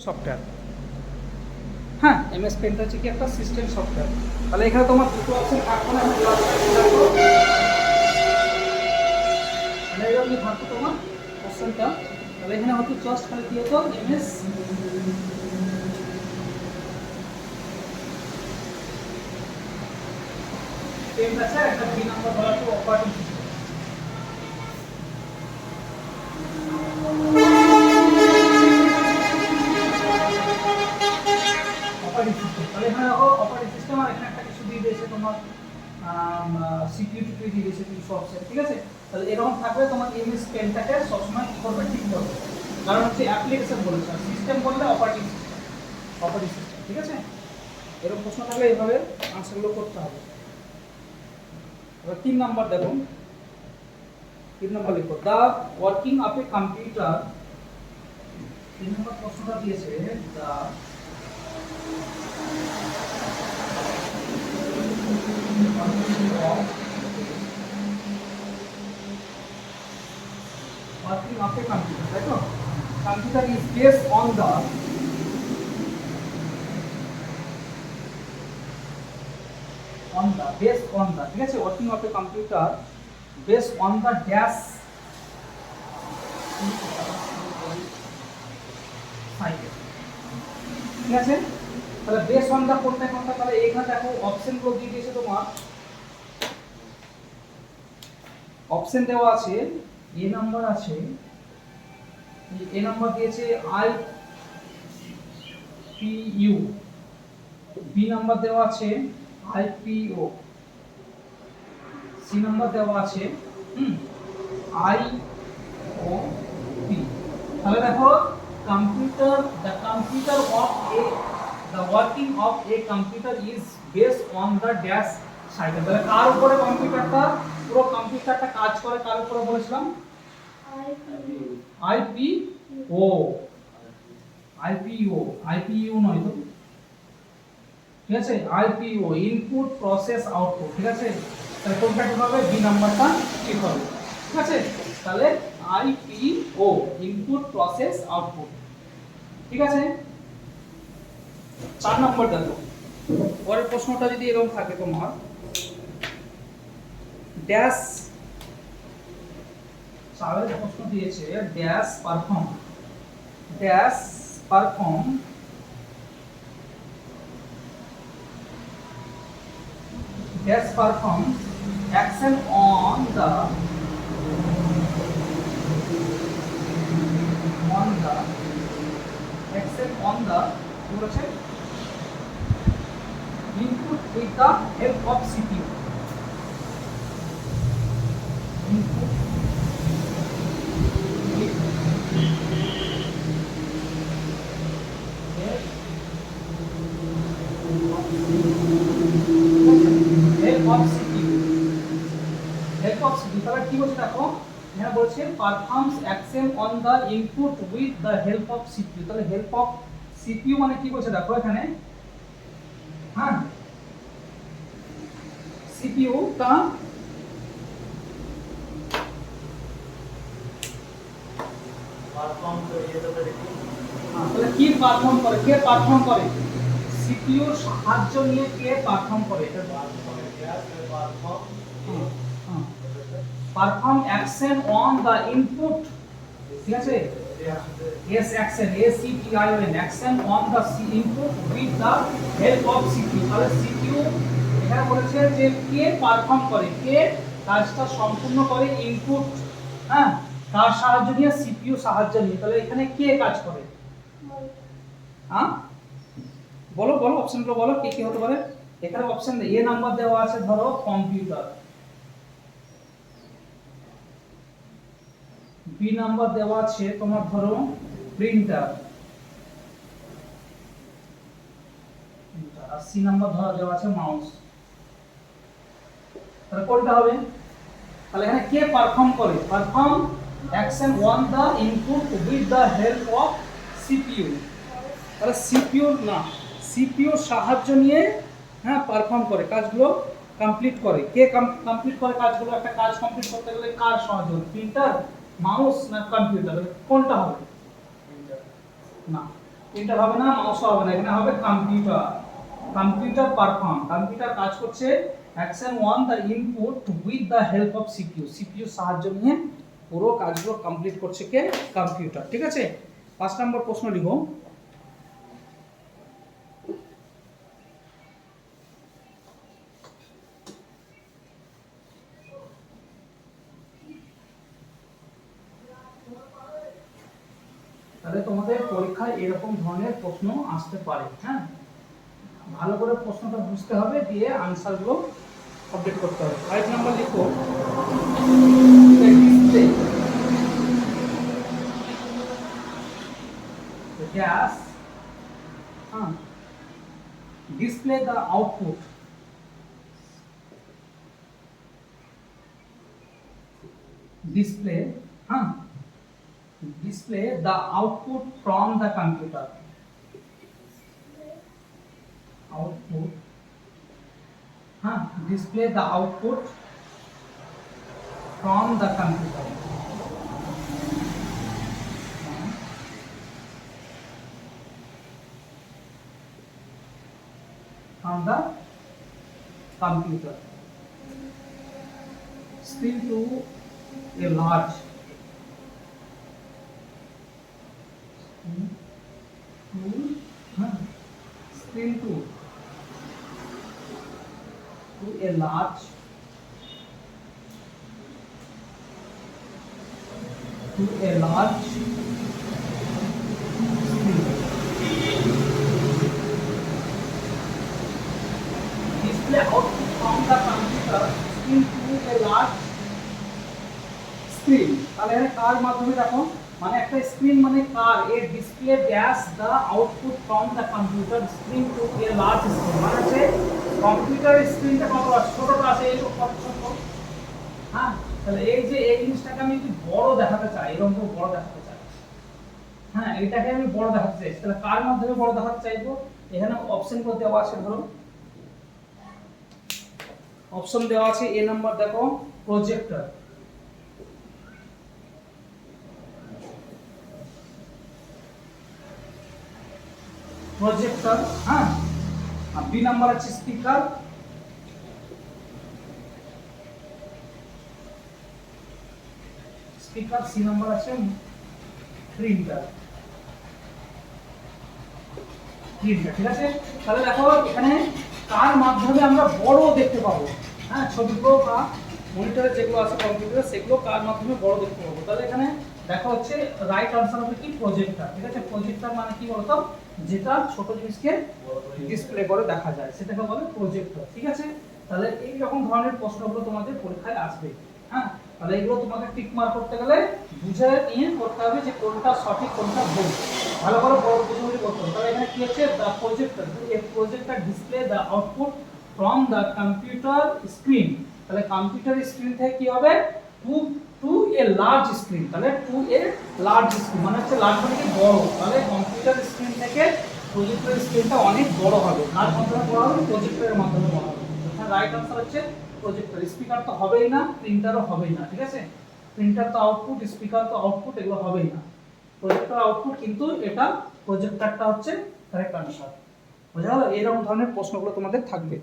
Software. হ্যাঁ, MS paint হচ্ছে কি একটা সিস্টেম সফটওয়্যার। তাহলে এখানে তোমার দুটো অপশন থাকবে না, আমি এবার থাকতো তোমার অপশনটা। তাহলে এখানে হয়তো জাস্ট খালি কি হতো এমএস পেন্ট আছে, একটা বি নাম্বার ধরা আছে অপারেটিং সিস্টেম। অপারেটিং সিস্টেম, তাহলে এখানে দেখো অপারেটিং সিস্টেম আর এখানে একটা কিছু দিয়ে দিয়েছে তোমার সিপিইউ টিপিইউ দিয়ে দিয়েছে কিছু অপশন, ঠিক আছে। তাহলে এরকম থাকলে তোমার এমএস পেনটাকে সবসময় কি করবে, ঠিক করবে। কারণ হচ্ছে অ্যাপ্লিকেশন বলেছে, আর সিস্টেম বললে অপারেটিং সিস্টেম, অপারেটিং সিস্টেম, ঠিক আছে। এরকম প্রশ্ন থাকলে এইভাবে আনসারগুলো করতে হবে। এবার 3 নাম্বার দেখো, 3 নাম্বার লিখো the working of a computer. 3 number প্রশ্নটা দিয়েছে দা working of a computer, right? No? Computer is based on the based on the, ঠিক আছে, working of a computer based on the dash cycle, ঠিক আছে। তাহলে base on the কোনটা কোনটা, তাহলে এইখানে দেখো অপশন গুলো দিয়ে দিয়েছে তোমার। অপশন দেওয়া আছে, এ নাম্বার আছে, এ নাম্বার দিয়েছে I P U, B number দেওয়া আছে I P O, C number দেওয়া আছে আই ও পি। তাহলে দেখো computer, the computer of a, the working of a computer is based on the dash cycle। তাহলে কার উপরে কম্পিউটারটা, পুরো কম্পিউটারটা কাজ করে কার উপরে বলেছিলাম, আইপিও, আইপিও, আইপিইউ নয় তো, ঠিক আছে, আইপিও, ইনপুট প্রসেস আউটপুট, ঠিক আছে। তাহলে কোনটা ঠিক হবে, বি নাম্বারটা ঠিক হবে, ঠিক আছে। তাহলে আইপিও, ইনপুট প্রসেস আউটপুট, ঠিক আছে। 4 নম্বর দেখো, পরের প্রশ্নটা যদি এরকম থাকে তোমার, ড্যাশ, সাবের প্রশ্ন দিয়েছে dash perform, dash perform, dash perform action on the action on the কি বলেছে, input with the help of CPU, input with help of CPU, help of CPU। তাহলে কি বলছে দেখো, এখানে বলছে performs action on the input with the help of CPU। তাহলে help of CPU মানে কি বলছে দেখো এখানে, হ্যাঁ, CPU का পারফর্ম করে, তাহলে কি পারফর্ম করে, কে পারফর্ম করে, CPU এর সাহায্য নিয়ে কে পারফর্ম করে, এটা perform action on the input, ঠিক আছে, as action, S C T I O N, action on the input with the help of CPU। তাহলে CPU এখানে বলেছে যে কে পারফর্ম করে, কে কাজটা সম্পূর্ণ করে, ইনপুট, হ্যাঁ, কার সাহায্য নিয়ে, সিপিইউ সাহায্য নিয়ে। তাহলে এখানে কে কাজ করে, হ্যাঁ বলো বলো, অপশনগুলো বলো কি কি হতে পারে। এখানে অপশন এ নাম্বার দেওয়া আছে ধরো কম্পিউটার, বি নাম্বার দেওয়া আছে তোমার ধরো প্রিন্টার, আর সি নাম্বার ধরা দেওয়া আছে মাউস। তাহলে কোনটা হবে, তাহলে এখানে কে পারফর্ম করে, perform action on the input with the help of CPU. তাহলে সিপিইউ না, সিপিইউ সাহায্য নিয়ে, হ্যাঁ, পারফর্ম করে, কাজগুলো কমপ্লিট করে। কে কমপ্লিট করে কাজগুলো, একটা কাজ কমপ্লিট করতে গেলে কার সাহায্য, প্রিন্টার, মাউস না কম্পিউটার, কোনটা হবে, না প্রিন্টার হবে না, মাউসও হবে না, এখানে হবে কম্পিউটার। কম্পিউটার পারফর্ম, কম্পিউটার কাজ করছে action 1 the input with the help of CPU, CPU সাহায্য নিয়ে পুরো কাজগুলো কমপ্লিট করছে কে? কম্পিউটার। ঠিক আছে, 5 নম্বর প্রশ্ন লিখো। তাহলে তোমাদের পরীক্ষায় এরকম ধরনের প্রশ্ন আসতে পারে। হ্যাঁ, ভালো করে প্রশ্নটা বুঝতে হবে, দিয়ে আনসারগুলো আপডেট করতে হবে। 5 নাম্বার লিখো ডিসপ্লে গ্যাস, হ্যাঁ, ডিসপ্লে দ্য আউটপুট, ডিসপ্লে, হ্যাঁ, display the output from the computer, output, huh, display the output from the computer, from the computer, screen to a large, screen to a large, to a large screen, display output from the computer screen to a large screen। তাহলে এখানে কার মাধ্যমে দেখো, মানে একটা screen মানে কার, a display dash the output from the computer screen to a large screen, মানে হচ্ছে কম্পিউটার স্ক্রিনটা কত ছোটটা আছে, এই কত ছোট। হ্যাঁ, তাহলে এই যে এই জিনিসটাকে আমি যদি বড় দেখাতে চাই, এরকম তো বড় দেখাতে চাই, হ্যাঁ, এটাকে আমি বড় দেখাতে চাই, তাহলে কার মাধ্যমে বড় দেখাতে চাইবো? এখানে অপশন করে দেওয়া আছে, ধরো অপশন দেওয়া আছে, এ নাম্বার দেখো প্রজেক্টর, প্রজেক্টর, হ্যাঁ, আর বি নাম্বার আছে স্পিকার, স্পিকার, সি নাম্বার আছে প্রিন্টার, প্রিন্টার। ঠিক আছে, তাহলে দেখো এখানে কার মাধ্যমে আমরা বড় দেখতে পাবো, হ্যাঁ, ছবিগুলো বা মনিটরে যেগুলো আছে কম্পিউটারে সেগুলো কার মাধ্যমে বড় দেখতে পাবো। তাহলে এখানে দেখো হচ্ছে রাইট আনসার হবে কি? প্রজেক্টর। ঠিক আছে, প্রজেক্টর মানে কি বলতো, যেটা ছোট জিনিসকে ডিসপ্লে করে দেখা যায় সেটাকে বলে প্রজেক্টর। ঠিক আছে, তাহলে এই রকম ধরনের প্রশ্নগুলো তোমাদের পরীক্ষায় আসবে। হ্যাঁ, তাহলে এগুলো তোমাকে টিক মার্ক করতে গেলে বুঝে নিয়ে করতে হবে যে কোনটা সঠিক কোনটা ভুল, ভালো করে বড় বুঝে করতে হবে। তাহলে এখানে কি হচ্ছে, দ্য প্রজেক্টর, এই projector display the output from the computer screen. তাহলে কম্পিউটার স্ক্রিন থেকে কি হবে, টু এ লার্জ স্ক্রিন, তাহলে টু এ লার্জ স্ক্রিন মানে হচ্ছে লার্জ মানে কি বড়, তাহলে কম্পিউটার স্ক্রিন থেকে প্রজেক্টর স্ক্রিনটা অনেক বড় হবে, কার মাধ্যমে বড় হবে? প্রজেক্টরের মাধ্যমে বড় হবে। এখানে রাইট আনসার হচ্ছে প্রজেক্টর। স্পিকার তো হবেই না, প্রিন্টারও হবেই না। ঠিক আছে, প্রিন্টার তো আউটপুট, স্পিকার তো আউটপুট, এগুলো হবেই না। প্রজেক্টর আউটপুট, কিন্তু এটা প্রজেক্টরটা হচ্ছে কারেক্ট আনসার। বোঝা গেল? এরকম ধরনের প্রশ্নগুলো তোমাদের থাকবে।